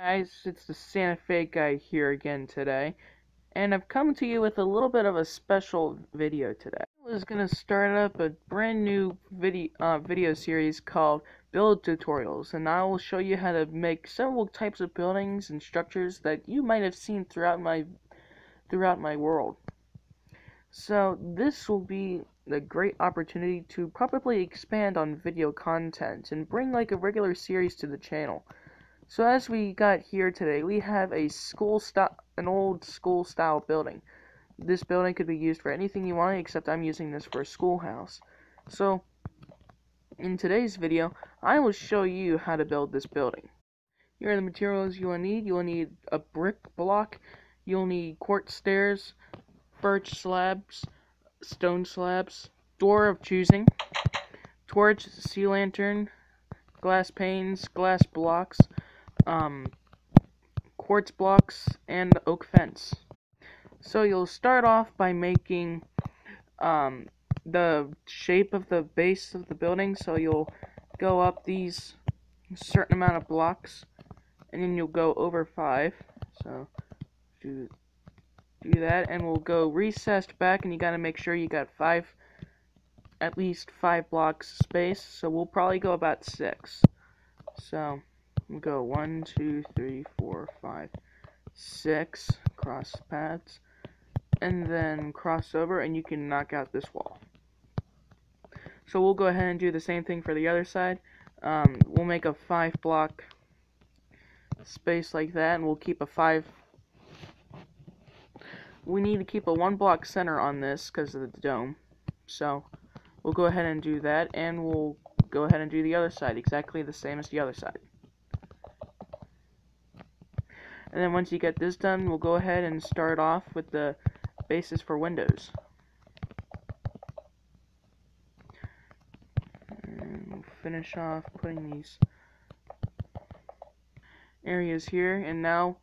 Guys, it's the Santa Fe guy here again today, and I've come to you with a little bit of a special video today. I was gonna start up a brand new video series called Build Tutorials, and I will show you how to make several types of buildings and structures that you might have seen throughout my world. So this will be a great opportunity to probably expand on video content and bring like a regular series to the channel. So as we got here today, we have an old school style building. This building could be used for anything you want, except I'm using this for a schoolhouse. So in today's video, I will show you how to build this building. Here are the materials you will need. You will need a brick block, you'll need quartz stairs, birch slabs, stone slabs, door of choosing, torch, sea lantern, glass panes, glass blocks, quartz blocks, and oak fence. So you'll start off by making the shape of the base of the building. So you'll go up these certain amount of blocks, and then you'll go over 5. So do that, and we'll go recessed back, and you gotta make sure you got at least 5 blocks space. So we'll probably go about 6. So we'll go 1, 2, 3, 4, 5, 6 cross paths, and then cross over, and you can knock out this wall. So we'll go ahead and do the same thing for the other side. We'll make a 5 block space like that, and we'll keep a 5. We need to keep a 1 block center on this because of the dome. So we'll go ahead and do that, and we'll go ahead and do the other side exactly the same as the other side. And then once you get this done, we'll go ahead and start off with the bases for windows. And we'll finish off putting these areas here, and now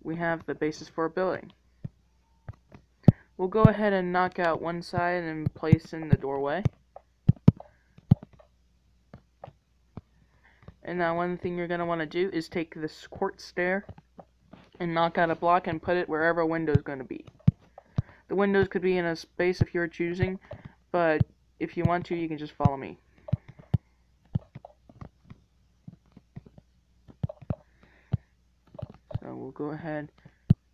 we have the basis for a building. We'll go ahead and knock out one side and place in the doorway. And now one thing you're going to want to do is take this quartz stair and knock out a block and put it wherever a window is going to be. The windows could be in a space if you're choosing, but if you want to, you can just follow me. So we'll go ahead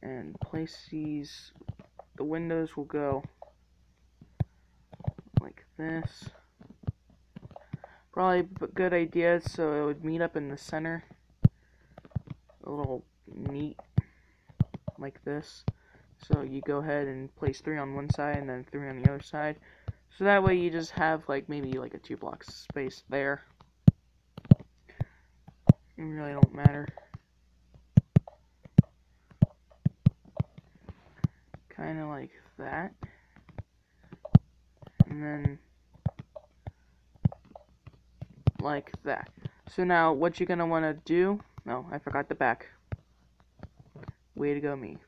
and place these. The windows will go like this. Probably a good idea so it would meet up in the center. A little neat like this. So you go ahead and place 3 on one side and then 3 on the other side. So that way you just have like maybe like a 2 block space there. It really don't matter. Kind of like that. And then like that. So now what you're going to want to do, no, I forgot the back. Way to go me.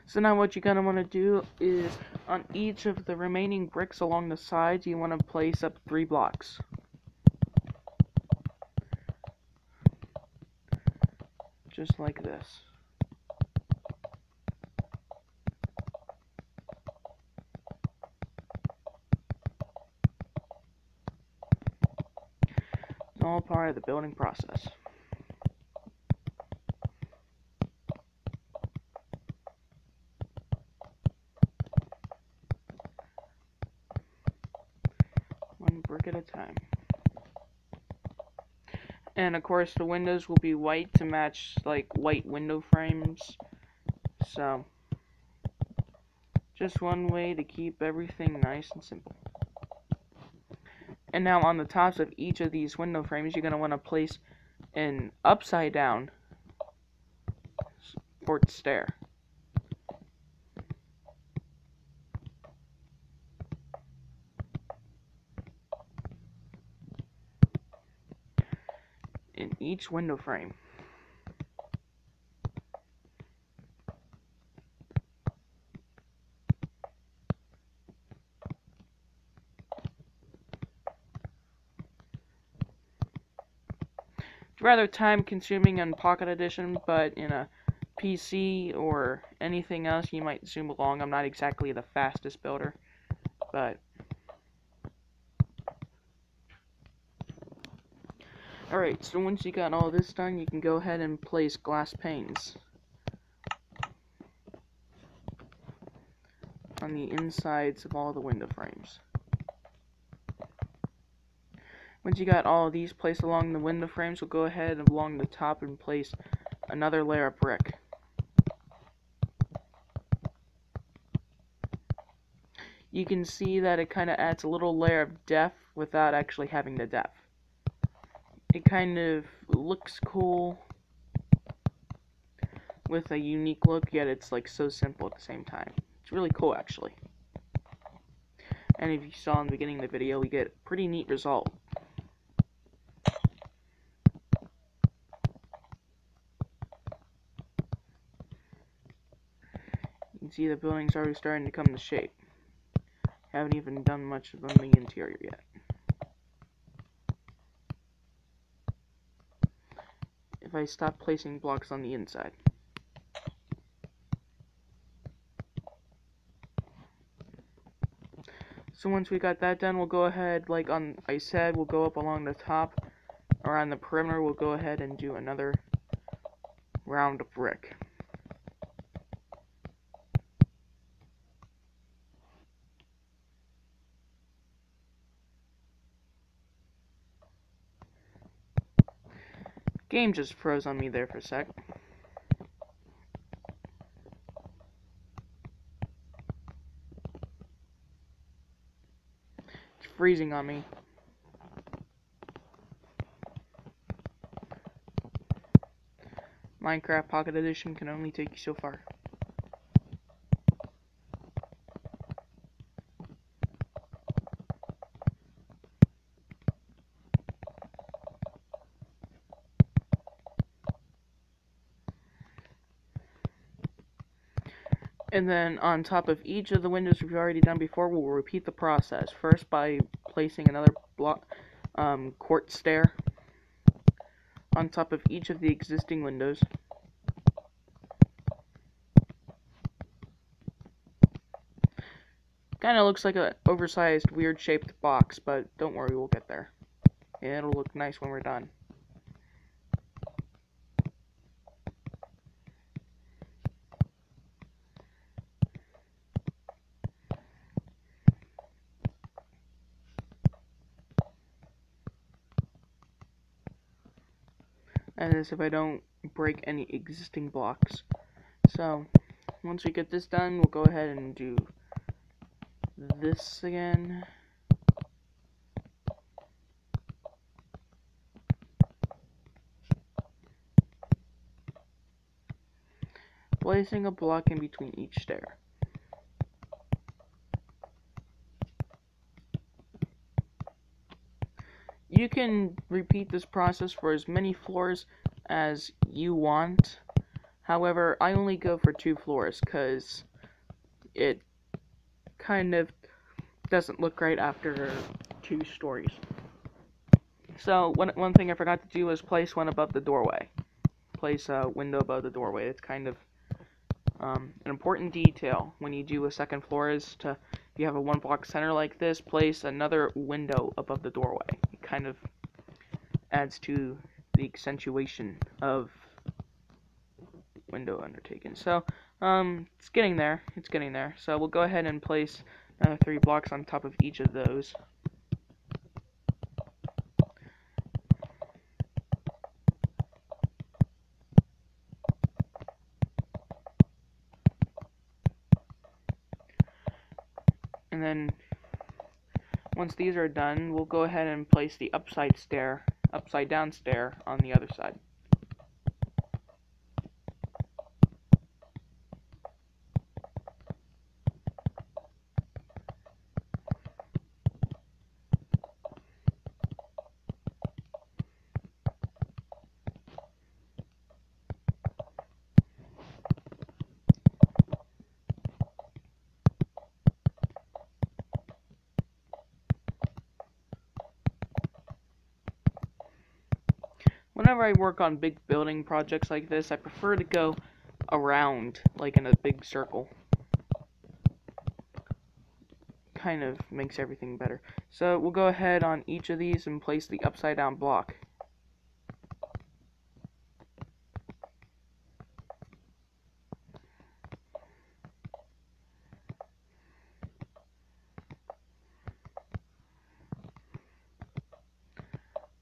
So now what you're going to want to do is on each of the remaining bricks along the sides, you want to place up 3 blocks. Just like this. It's all part of the building process. One brick at a time. And of course the windows will be white to match like white window frames. So just one way to keep everything nice and simple. And now on the tops of each of these window frames, you're going to want to place an upside down quartz stair. In each window frame. rather time consuming in Pocket Edition, but in a PC or anything else you might zoom along. I'm not exactly the fastest builder, but alright, so once you got all this done, you can go ahead and place glass panes on the insides of all the window frames. Once you got all of these placed along the window frames, we'll go ahead along the top and place another layer of brick. You can see that it kind of adds a little layer of depth without actually having the depth. It kind of looks cool with a unique look, yet it's like so simple at the same time. It's really cool, actually. And if you saw in the beginning of the video, we get a pretty neat result. You can see the building's already starting to come to shape. Haven't even done much on the interior yet. If I stop placing blocks on the inside. So once we got that done, we'll go ahead, like I said, we'll go up along the top. Around the perimeter, we'll go ahead and do another round of brick. Game just froze on me there for a sec. It's freezing on me. Minecraft Pocket Edition can only take you so far. And then on top of each of the windows we've already done before, we'll repeat the process. First by placing another block, quartz stair on top of each of the existing windows. Kinda looks like an oversized, weird shaped box, but don't worry, we'll get there. It'll look nice when we're done. And as if I don't break any existing blocks. So, once we get this done, we'll go ahead and do this again. Placing a block in between each stair. You can repeat this process for as many floors as you want. However, I only go for 2 floors because it kind of doesn't look right after 2 stories. So one thing I forgot to do was place one above the doorway. Place a window above the doorway. It's kind of an important detail when you do a second floor is to, if you have a 1 block center like this, place another window above the doorway. It kind of adds to the accentuation of window undertaken. So it's getting there. It's getting there. So we'll go ahead and place another 3 blocks on top of each of those. And then once these are done, we'll go ahead and place the upside down stair on the other side. whenever I work on big building projects like this, I prefer to go around, like in a big circle. Kind of makes everything better. So we'll go ahead on each of these and place the upside down block.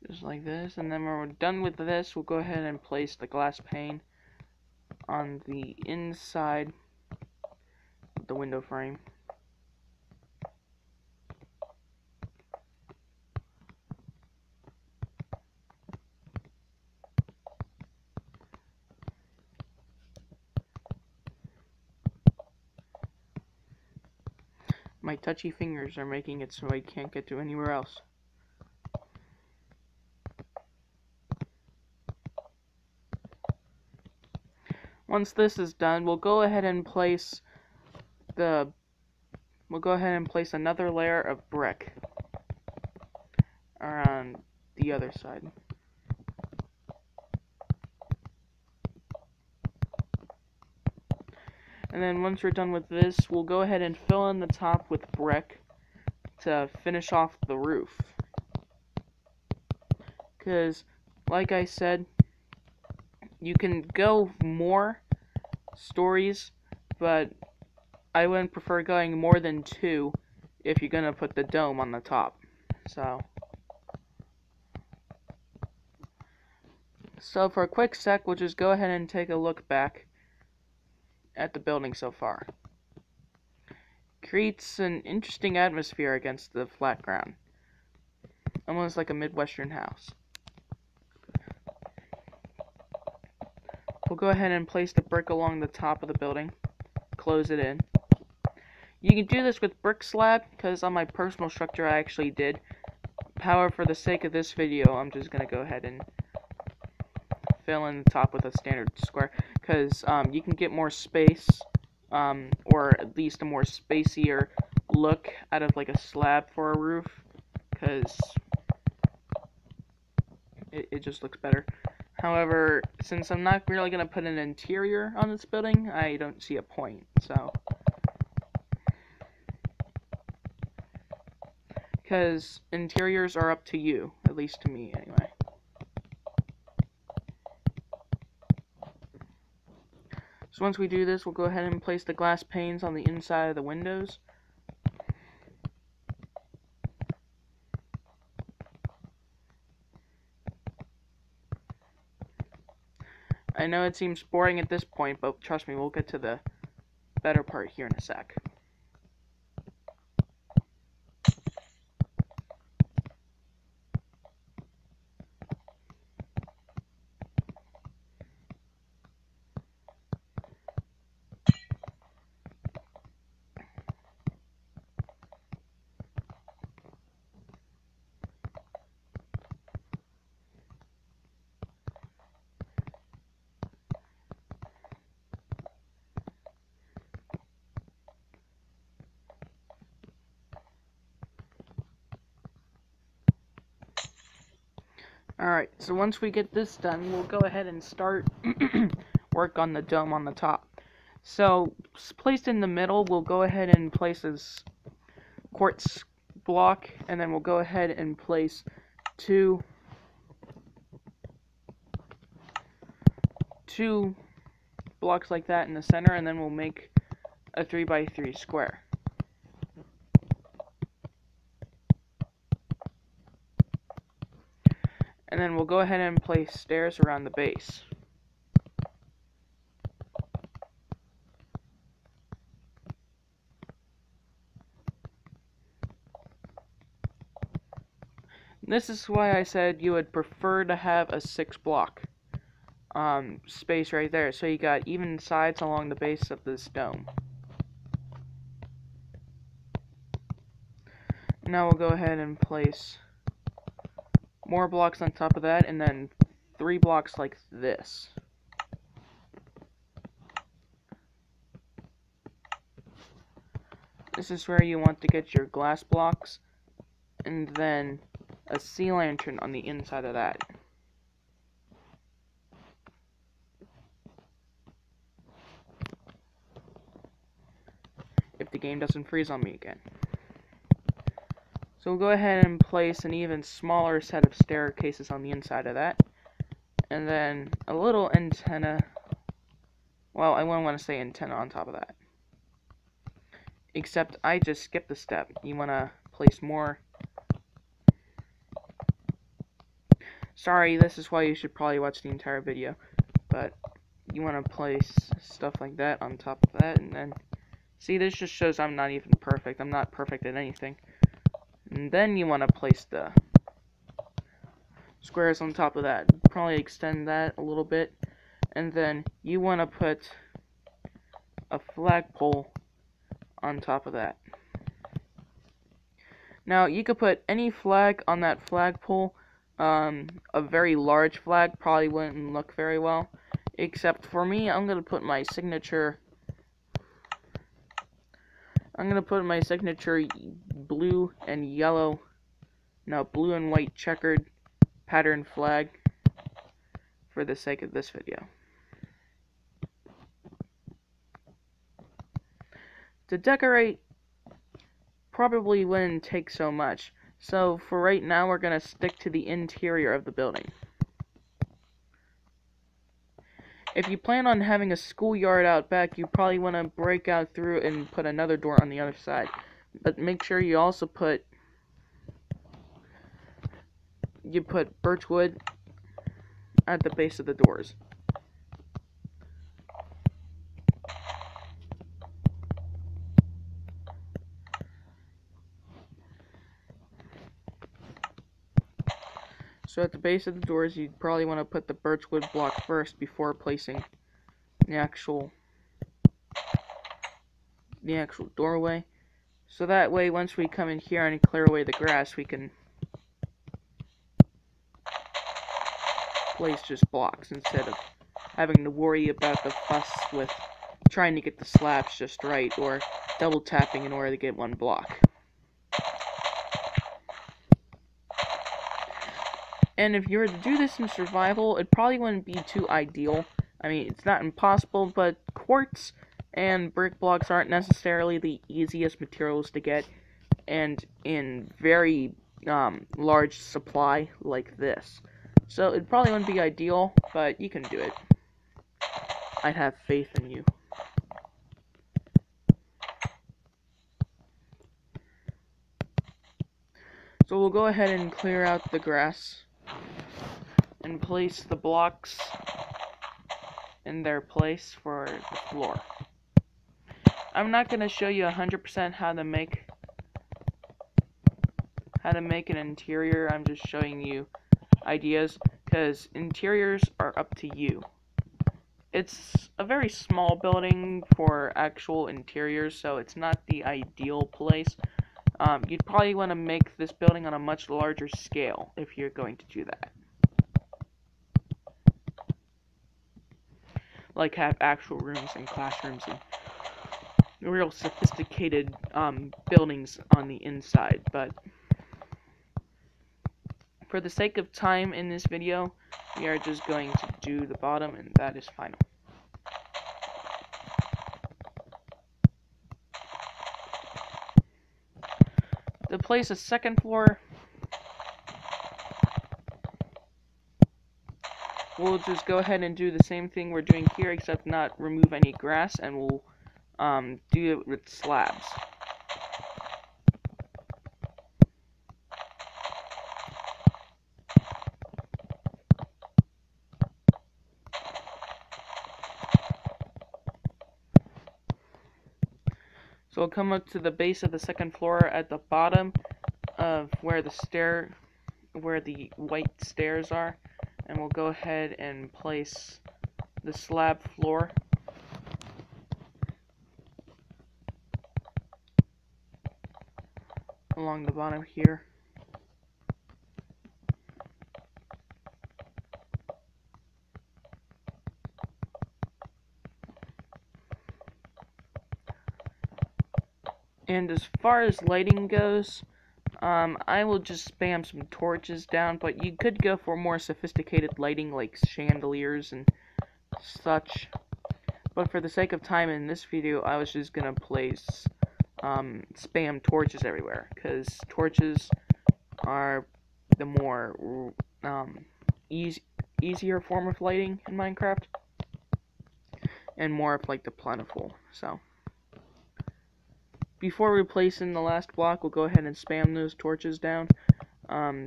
Just like this, and then when we're done with this, we'll go ahead and place the glass pane on the inside of the window frame. My touchy fingers are making it so I can't get to anywhere else. Once this is done, we'll go ahead and place another layer of brick around the other side. And then once we're done with this, we'll go ahead and fill in the top with brick to finish off the roof. Because, like I said, you can go more stories, but I wouldn't prefer going more than 2 if you're gonna put the dome on the top. So for a quick sec, we'll just go ahead and take a look back at the building so far. Creates an interesting atmosphere against the flat ground, almost like a Midwestern house. We'll go ahead and place the brick along the top of the building, close it in. You can do this with brick slab, because on my personal structure I actually did. However, for the sake of this video, I'm just going to go ahead and fill in the top with a standard square, because you can get more space, or at least a more spacier look out of like a slab for a roof, because it just looks better. However, since I'm not really going to put an interior on this building, I don't see a point, so. Because interiors are up to you, at least to me anyway. So once we do this, we'll go ahead and place the glass panes on the inside of the windows. I know it seems boring at this point, but trust me, we'll get to the better part here in a sec. Alright, so once we get this done, we'll go ahead and start work on the dome on the top. So, placed in the middle, we'll go ahead and place this quartz block, and then we'll go ahead and place 2 blocks like that in the center, and then we'll make a 3x3 square. And then we'll go ahead and place stairs around the base. This is why I said you would prefer to have a 6-block space right there, so you got even sides along the base of this dome. Now we'll go ahead and place more blocks on top of that, and then 3 blocks like this. This is where you want to get your glass blocks, and then a sea lantern on the inside of that. the game doesn't freeze on me again. So we'll go ahead and place an even smaller set of staircases on the inside of that. And then a little antenna. Well, I wouldn't want to say antenna on top of that. Except I just skipped a step. You want to place more. Sorry, this is why you should probably watch the entire video. But you want to place stuff like that on top of that. And then, see, this just shows I'm not even perfect. I'm not perfect at anything. And then you want to place the squares on top of that. Probably extend that a little bit. And then you want to put a flagpole on top of that. Now, you could put any flag on that flagpole. A very large flag probably wouldn't look very well. Except for me, I'm going to put my signature... blue and yellow, no, blue and white checkered pattern flag for the sake of this video. To decorate probably wouldn't take so much, so for right now we're going to stick to the interior of the building. If you plan on having a schoolyard out back, you probably want to break out through and put another door on the other side. But make sure you also put birchwood at the base of the doors. So at the base of the doors, you'd probably want to put the birchwood block first before placing the actual doorway. So that way, once we come in here and clear away the grass, we can place just blocks instead of having to worry about the fuss with trying to get the slabs just right or double tapping in order to get one block. And if you were to do this in survival, it probably wouldn't be too ideal. I mean, it's not impossible, but quartz and brick blocks aren't necessarily the easiest materials to get, and in very large supply like this. So it probably wouldn't be ideal, but you can do it. I'd have faith in you. So we'll go ahead and clear out the grass and place the blocks in their place for the floor. I'm not going to show you 100% how to make an interior. I'm just showing you ideas, because interiors are up to you. It's a very small building for actual interiors, so it's not the ideal place. You'd probably want to make this building on a much larger scale if you're going to do that. Like have actual rooms and classrooms and real sophisticated buildings on the inside. But for the sake of time in this video, we are just going to do the bottom, and that is final. To place a second floor, we'll just go ahead and do the same thing we're doing here, except not remove any grass, and we'll do it with slabs. So we'll come up to the base of the second floor at the bottom of where the white stairs are, and we'll go ahead and place the slab floor. Along the bottom here. And as far as lighting goes, I will just spam some torches down, but you could go for more sophisticated lighting like chandeliers and such. But for the sake of time in this video, I was just gonna place spam torches everywhere, because torches are the more easier form of lighting in Minecraft, and more of like the plentiful. So before replacing the last block, we'll go ahead and spam those torches down,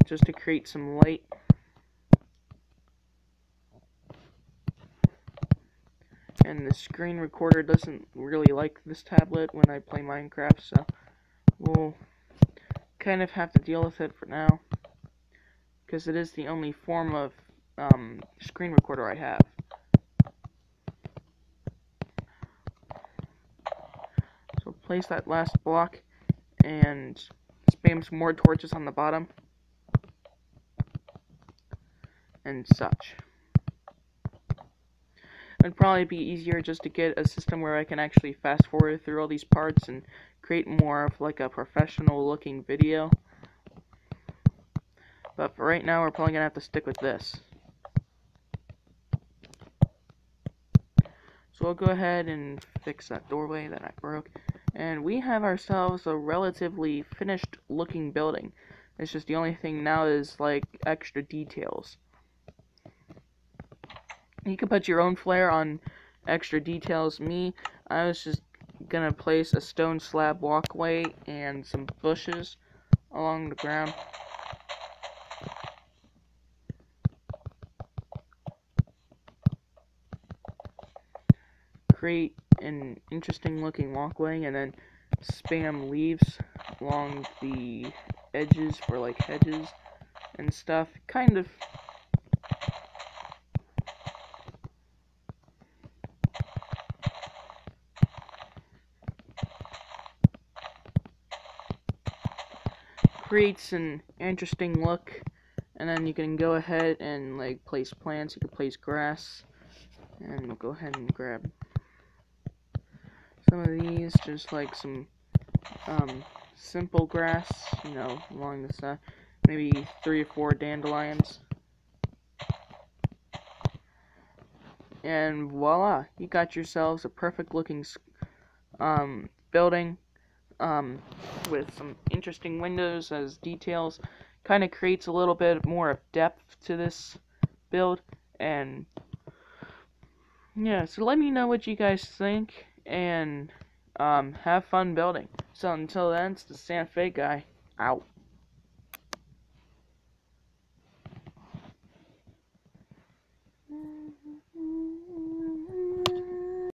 just to create some light. And the screen recorder doesn't really like this tablet when I play Minecraft, so we'll kind of have to deal with it for now, because it is the only form of screen recorder I have. So place that last block and spam some more torches on the bottom and such. It'd probably be easier just to get a system where I can actually fast forward through all these parts and create more of like a professional looking video. But for right now, we're probably gonna have to stick with this. So we'll go ahead and fix that doorway that I broke, and we have ourselves a relatively finished looking building. It's just the only thing now is like extra details. You can put your own flair on extra details. I was just gonna place a stone slab walkway and some bushes along the ground. Create an interesting looking walkway and then spam leaves along the edges for like hedges and stuff. Kind of creates an interesting look, and then you can go ahead and like place plants. You can place grass, and we'll go ahead and grab some of these, just like some simple grass, you know, along the side, maybe 3 or 4 dandelions, and voila, you got yourselves a perfect looking building with some interesting windows as details. Kind of creates a little bit more of depth to this build. And yeah, so let me know what you guys think, and have fun building. So until then, it's the Santa Fe guy, out.